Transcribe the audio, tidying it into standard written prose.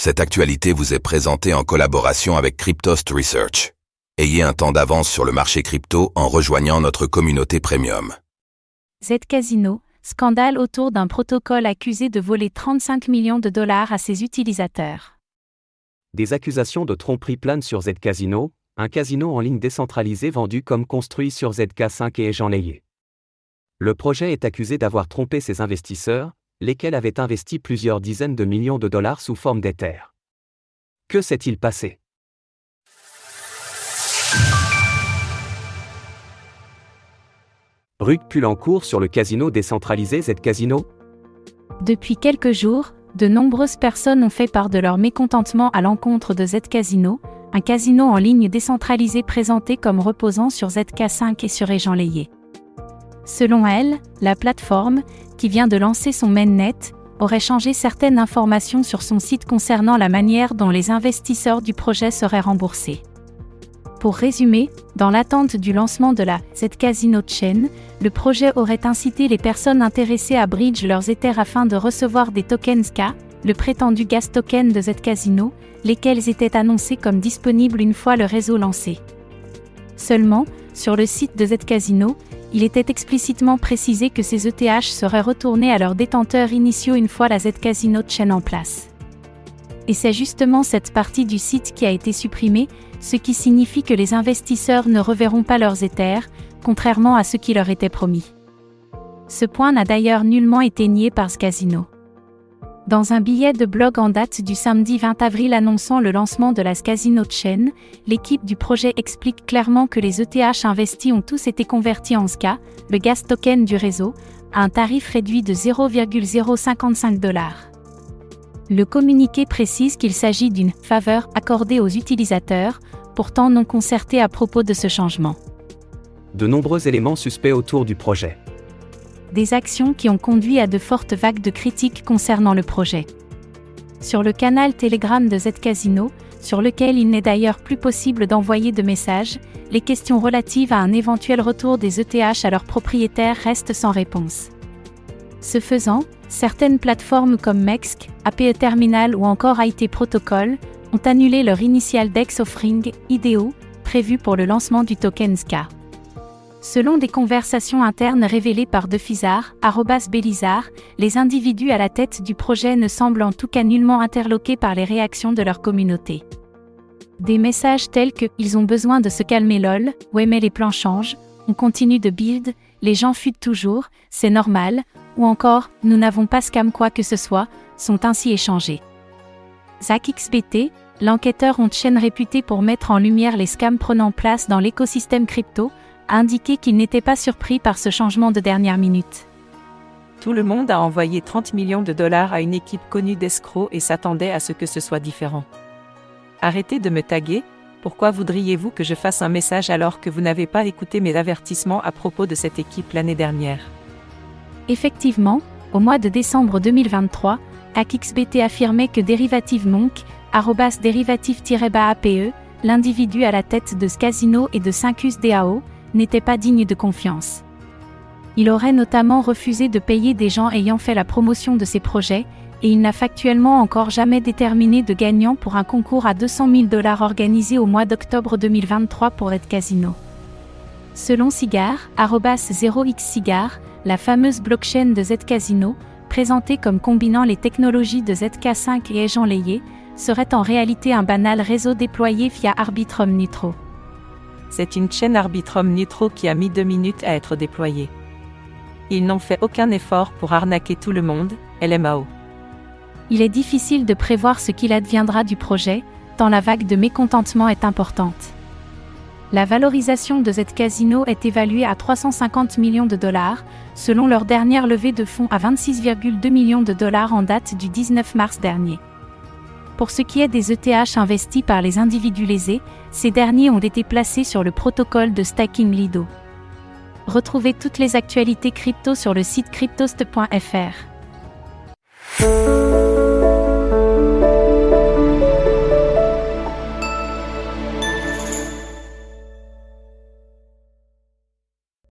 Cette actualité vous est présentée en collaboration avec Cryptost Research. Ayez un temps d'avance sur le marché crypto en rejoignant notre communauté premium. Zcasino, scandale autour d'un protocole accusé de voler 35 millions de dollars à ses utilisateurs. Des accusations de tromperie planent sur Zcasino, un casino en ligne décentralisé vendu comme construit sur ZK5 et échanlayé. Le projet est accusé d'avoir trompé ses investisseurs, lesquels avaient investi plusieurs dizaines de millions de dollars sous forme d'Ether. Que s'est-il passé? Rug pull en cours sur le casino décentralisé Zcasino. Depuis quelques jours, de nombreuses personnes ont fait part de leur mécontentement à l'encontre de Zcasino, un casino en ligne décentralisé présenté comme reposant sur ZK5 et sur échanlayé. Selon elle, la plateforme, qui vient de lancer son mainnet, aurait changé certaines informations sur son site concernant la manière dont les investisseurs du projet seraient remboursés. Pour résumer, dans l'attente du lancement de la Zcasino Chain, le projet aurait incité les personnes intéressées à bridge leurs Ethers afin de recevoir des tokens ZK, le prétendu gas token de Zcasino, lesquels étaient annoncés comme disponibles une fois le réseau lancé. Seulement, sur le site de Zcasino, il était explicitement précisé que ces ETH seraient retournés à leurs détenteurs initiaux une fois la Zcasino Chain en place. Et c'est justement cette partie du site qui a été supprimée, ce qui signifie que les investisseurs ne reverront pas leurs Ethers, contrairement à ce qui leur était promis. Ce point n'a d'ailleurs nullement été nié par Zcasino. Dans un billet de blog en date du samedi 20 avril annonçant le lancement de la Zcasino Chain, l'équipe du projet explique clairement que les ETH investis ont tous été convertis en ZK, le gas token du réseau, à un tarif réduit de 0,055 $. Le communiqué précise qu'il s'agit d'une « faveur » accordée aux utilisateurs, pourtant non concertée à propos de ce changement. De nombreux éléments suspects autour du projet. Des actions qui ont conduit à de fortes vagues de critiques concernant le projet. Sur le canal Telegram de Zcasino, sur lequel il n'est d'ailleurs plus possible d'envoyer de messages, les questions relatives à un éventuel retour des ETH à leurs propriétaires restent sans réponse. Ce faisant, certaines plateformes comme Mext, APE Terminal ou encore IT Protocol ont annulé leur initial DEX offering, IDO, prévu pour le lancement du token ZK. Selon des conversations internes révélées par Defizar, @Belizar, les individus à la tête du projet ne semblent en tout cas nullement interloqués par les réactions de leur communauté. Des messages tels que « Ils ont besoin de se calmer lol »,« Ouais mais les plans changent »,« On continue de build »,« Les gens fuient toujours »,« C'est normal », ou encore « Nous n'avons pas scam quoi que ce soit », sont ainsi échangés. ZachXBT, l'enquêteur on-chain réputé pour mettre en lumière les scams prenant place dans l'écosystème crypto, a indiqué qu'il n'était pas surpris par ce changement de dernière minute. Tout le monde a envoyé 30 millions de dollars à une équipe connue d'escrocs et s'attendait à ce que ce soit différent. Arrêtez de me taguer, pourquoi voudriez-vous que je fasse un message alors que vous n'avez pas écouté mes avertissements à propos de cette équipe l'année dernière? Effectivement, au mois de décembre 2023, ZachXBT affirmait que Derivative Monk, @derivative-APE, l'individu à la tête de Zcasino et de Syncus DAO, n'était pas digne de confiance. Il aurait notamment refusé de payer des gens ayant fait la promotion de ses projets, et il n'a factuellement encore jamais déterminé de gagnant pour un concours à 200 000 $ organisé au mois d'octobre 2023 pour Zcasino. Selon Cigar, @0xcigar, la fameuse blockchain de Zcasino, présentée comme combinant les technologies de ZK5 et échanlayé, serait en réalité un banal réseau déployé via Arbitrum Nitro. C'est une chaîne Arbitrum Nitro qui a mis 2 minutes à être déployée. Ils n'ont fait aucun effort pour arnaquer tout le monde, LMAO. Il est difficile de prévoir ce qu'il adviendra du projet, tant la vague de mécontentement est importante. La valorisation de Zcasino est évaluée à 350 millions de dollars, selon leur dernière levée de fonds à 26,2 millions de dollars en date du 19 mars dernier. Pour ce qui est des ETH investis par les individus lésés, ces derniers ont été placés sur le protocole de staking Lido. Retrouvez toutes les actualités crypto sur le site cryptost.fr.